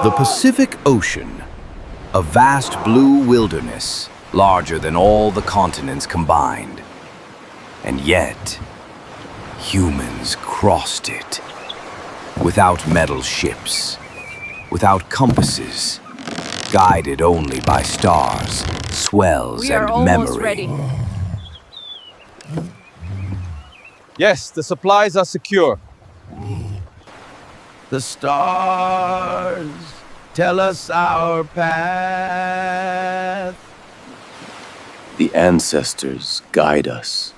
The Pacific Ocean, a vast blue wilderness, larger than all the continents combined. And yet, humans crossed it. Without metal ships, without compasses, guided only by stars, swells, and memory. Ready. Yes, the supplies are secure. The stars tell us our path. The ancestors guide us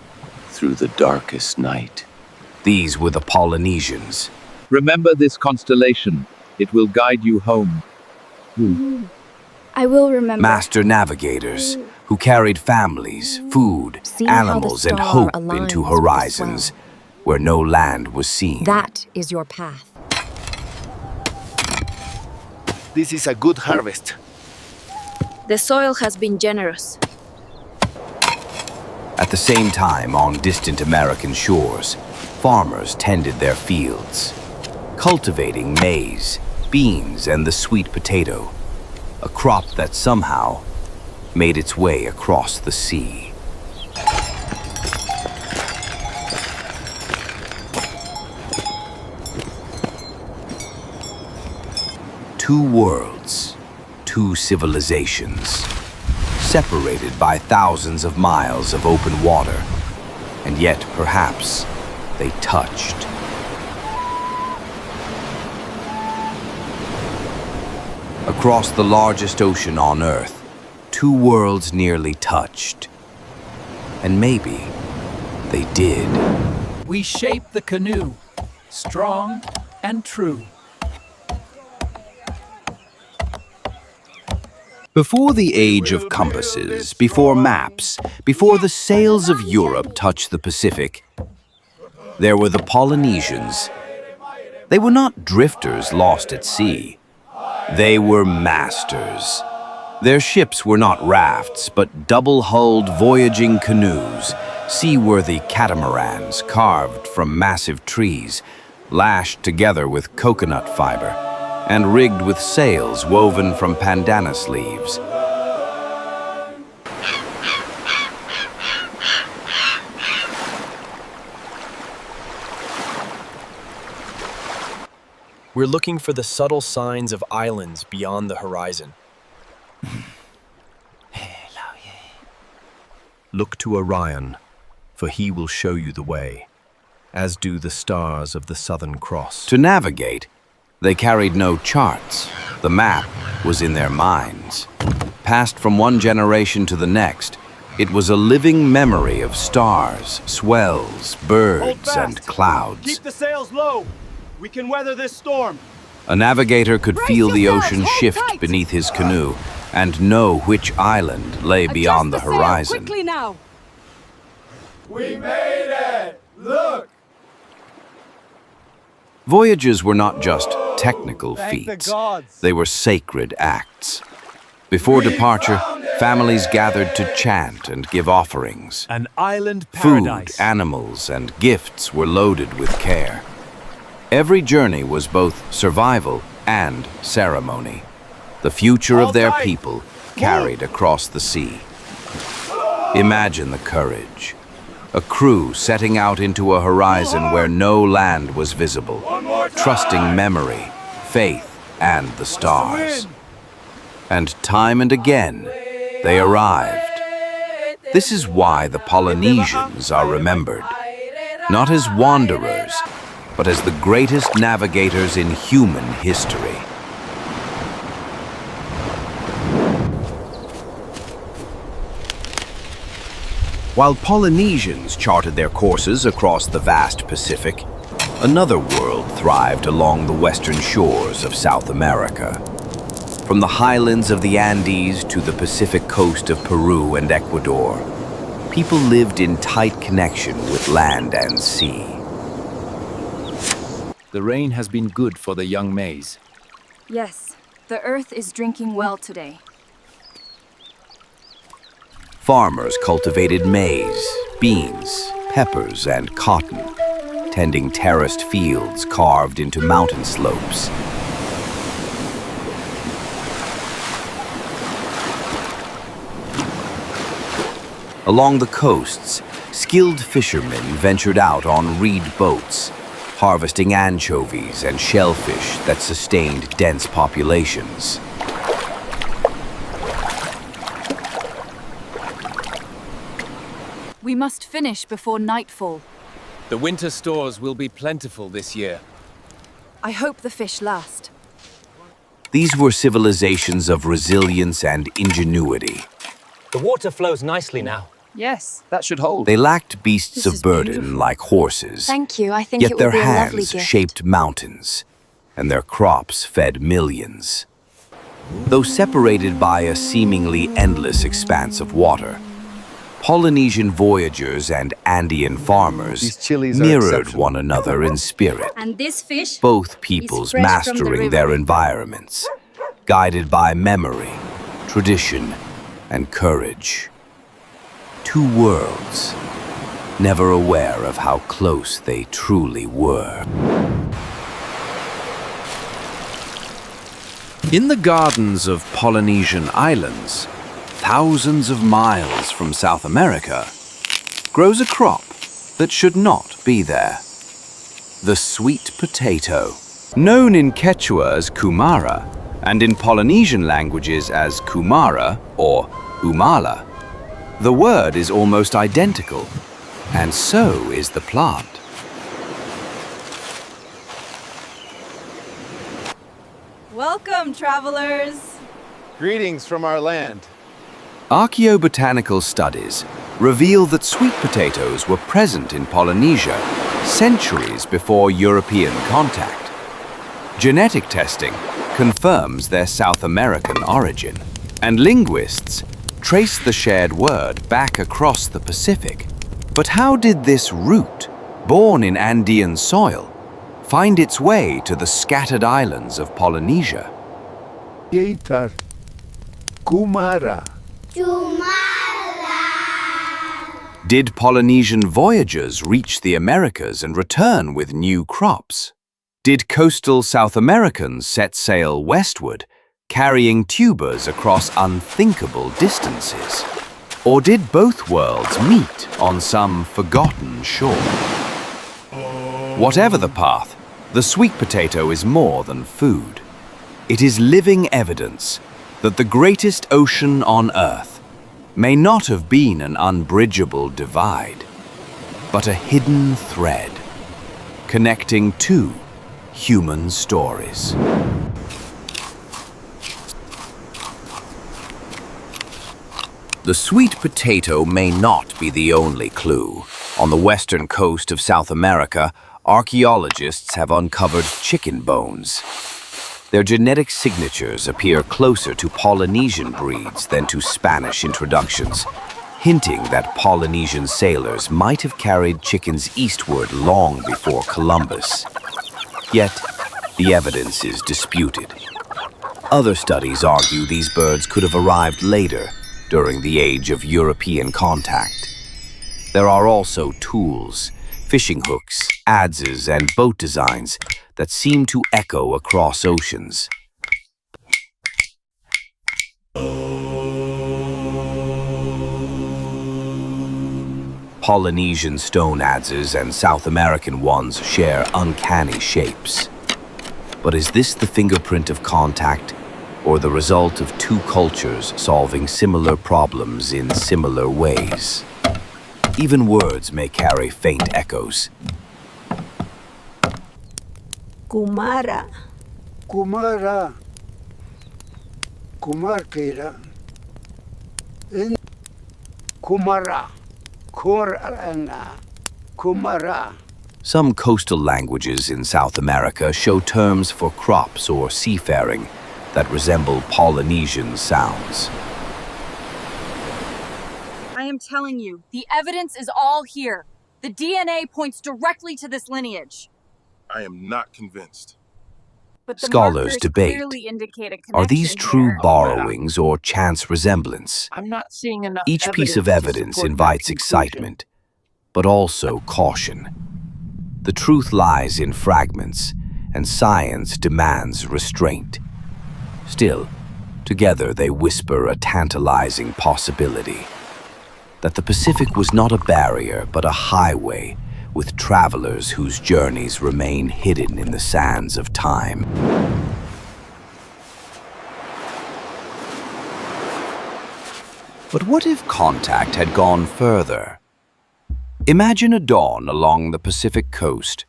through the darkest night. These were the Polynesians. Remember this constellation. It will guide you home. I will remember. Master navigators who carried families, food, animals, and hope into horizons where no land was seen. That is your path. This is a good harvest. The soil has been generous. At the same time, on distant American shores, farmers tended their fields, cultivating maize, beans, and the sweet potato, a crop that somehow made its way across the sea. Two worlds, two civilizations, separated by thousands of miles of open water, and yet perhaps they touched. Across the largest ocean on Earth, two worlds nearly touched. And maybe they did. We shape the canoe, strong and true. Before the age of compasses, before maps, before the sails of Europe touched the Pacific, there were the Polynesians. They were not drifters lost at sea. They were masters. Their ships were not rafts, but double-hulled voyaging canoes, seaworthy catamarans carved from massive trees, lashed together with coconut fiber, and rigged with sails woven from pandanus leaves. We're looking for the subtle signs of islands beyond the horizon. Look to Orion, for he will show you the way, as do the stars of the Southern Cross. To navigate, they carried no charts. The map was in their minds. Passed from one generation to the next, it was a living memory of stars, swells, birds, and clouds. Keep the sails low. We can weather this storm. A navigator could feel the ocean shift beneath his canoe and know which island lay beyond the horizon. Quickly now. We made it! Look! Voyages were not just technical feats. They were sacred acts. Before departure, families gathered to chant and give offerings. An island paradise. Food, animals, and gifts were loaded with care. Every journey was both survival and ceremony. The future of their people carried across the sea. Imagine the courage. A crew setting out into a horizon where no land was visible, trusting memory, faith, and the stars. And time and again, they arrived. This is why the Polynesians are remembered, not as wanderers, but as the greatest navigators in human history. While Polynesians charted their courses across the vast Pacific, another world thrived along the western shores of South America. From the highlands of the Andes to the Pacific coast of Peru and Ecuador, people lived in tight connection with land and sea. The rain has been good for the young maize. Yes, the earth is drinking well today. Farmers cultivated maize, beans, peppers, and cotton, tending terraced fields carved into mountain slopes. Along the coasts, skilled fishermen ventured out on reed boats, harvesting anchovies and shellfish that sustained dense populations. We must finish before nightfall. The winter stores will be plentiful this year. I hope the fish last. These were civilizations of resilience and ingenuity. The water flows nicely now. Yes, that should hold. They lacked beasts This of is burden beautiful. like horses, Thank you. I think yet it their will be a lovely hands gift. shaped mountains, and their crops fed millions. Though separated by a seemingly endless expanse of water, Polynesian voyagers and Andean farmers These chilies are mirrored exceptional. one another in spirit, And this fish? both peoples fresh from the mastering river. their environments, guided by memory, tradition, and courage. Two worlds, never aware of how close they truly were. In the gardens of Polynesian islands, thousands of miles from South America, grows a crop that should not be there. The sweet potato. Known in Quechua as kumara, and in Polynesian languages as kumara or umala, the word is almost identical, and so is the plant. Welcome, travelers. Greetings from our land. Archaeobotanical studies reveal that sweet potatoes were present in Polynesia centuries before European contact. Genetic testing confirms their South American origin, and linguists trace the shared word back across the Pacific. But how did this root, born in Andean soil, find its way to the scattered islands of Polynesia? Gator. Kumara. Did Polynesian voyagers reach the Americas and return with new crops? Did coastal South Americans set sail westward, carrying tubers across unthinkable distances? Or did both worlds meet on some forgotten shore? Whatever the path, the sweet potato is more than food. It is living evidence that the greatest ocean on Earth may not have been an unbridgeable divide, but a hidden thread connecting two human stories. The sweet potato may not be the only clue. On the western coast of South America, archaeologists have uncovered chicken bones. Their genetic signatures appear closer to Polynesian breeds than to Spanish introductions, hinting that Polynesian sailors might have carried chickens eastward long before Columbus. Yet, the evidence is disputed. Other studies argue these birds could have arrived later, during the age of European contact. There are also tools, fishing hooks, adzes, and boat designs that seem to echo across oceans. Polynesian stone adzes and South American ones share uncanny shapes. But is this the fingerprint of contact, or the result of two cultures solving similar problems in similar ways? Even words may carry faint echoes. Kumara. Kumara. Kumarkira. In Kumara. Kurana. Kumara. Some coastal languages in South America show terms for crops or seafaring that resemble Polynesian sounds. I am telling you, the evidence is all here. The DNA points directly to this lineage. I am not convinced. But the Scholars markers debate, clearly indicate a are these connection true here. borrowings or chance resemblance? I'm not seeing enough Each piece of to evidence support that invites conclusion. excitement, but also caution. The truth lies in fragments, and science demands restraint. Still, together they whisper a tantalizing possibility. that the Pacific was not a barrier but a highway, with travelers whose journeys remain hidden in the sands of time. But what if contact had gone further? Imagine a dawn along the Pacific coast.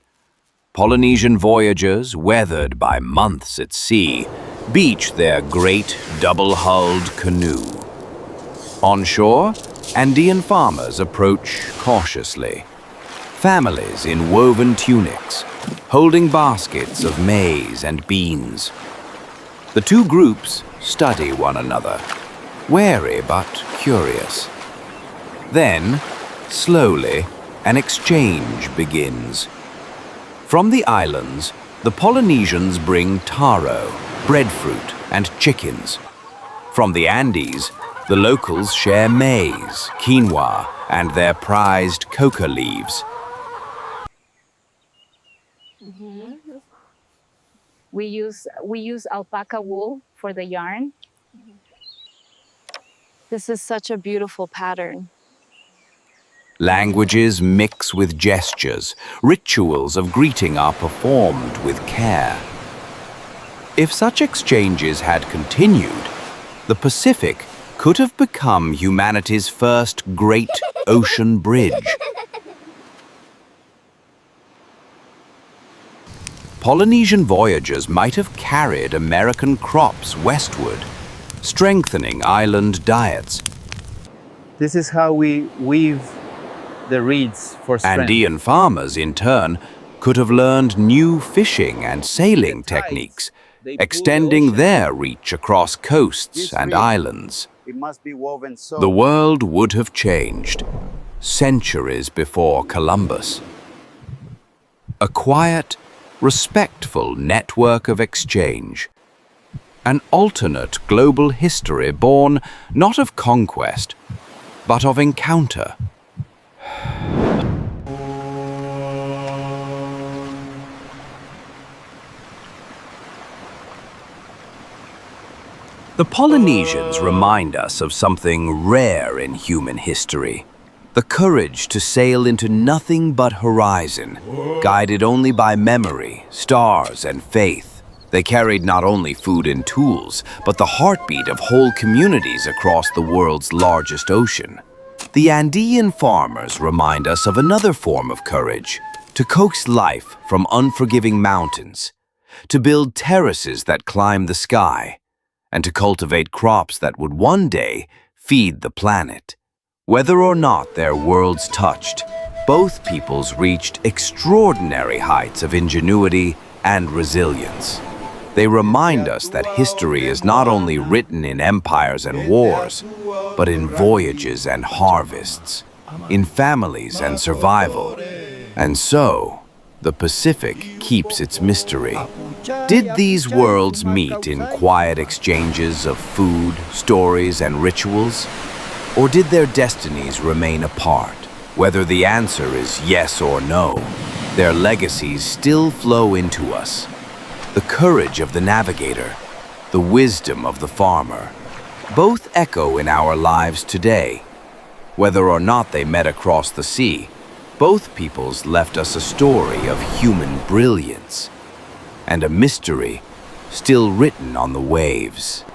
Polynesian voyagers, weathered by months at sea, beach their great double-hulled canoe. On shore, Andean farmers approach cautiously. Families in woven tunics, holding baskets of maize and beans. The two groups study one another, wary but curious. Then, slowly, an exchange begins. From the islands, the Polynesians bring taro, breadfruit, and chickens. From the Andes, the locals share maize, quinoa, and their prized coca leaves. We use alpaca wool for the yarn. This is such a beautiful pattern. Languages mix with gestures. Rituals of greeting are performed with care. If such exchanges had continued, the Pacific could have become humanity's first great ocean bridge. Polynesian voyagers might have carried American crops westward, strengthening island diets. This is how we weave the reeds for strength. Andean farmers, in turn, could have learned new fishing and sailing techniques, extending their reach across coasts and islands. It must be woven so. The world would have changed centuries before Columbus. A quiet, respectful network of exchange. An alternate global history born not of conquest, but of encounter. The Polynesians remind us of something rare in human history. The courage to sail into nothing but horizon, guided only by memory, stars, and faith. They carried not only food and tools, but the heartbeat of whole communities across the world's largest ocean. The Andean farmers remind us of another form of courage, to coax life from unforgiving mountains, to build terraces that climb the sky, and to cultivate crops that would one day feed the planet. Whether or not their worlds touched, both peoples reached extraordinary heights of ingenuity and resilience. They remind us that history is not only written in empires and wars, but in voyages and harvests, in families and survival. And so, the Pacific keeps its mystery. Did these worlds meet in quiet exchanges of food, stories, and rituals? Or did their destinies remain apart? Whether the answer is yes or no, their legacies still flow into us. The courage of the navigator, the wisdom of the farmer, both echo in our lives today. Whether or not they met across the sea, both peoples left us a story of human brilliance and a mystery still written on the waves.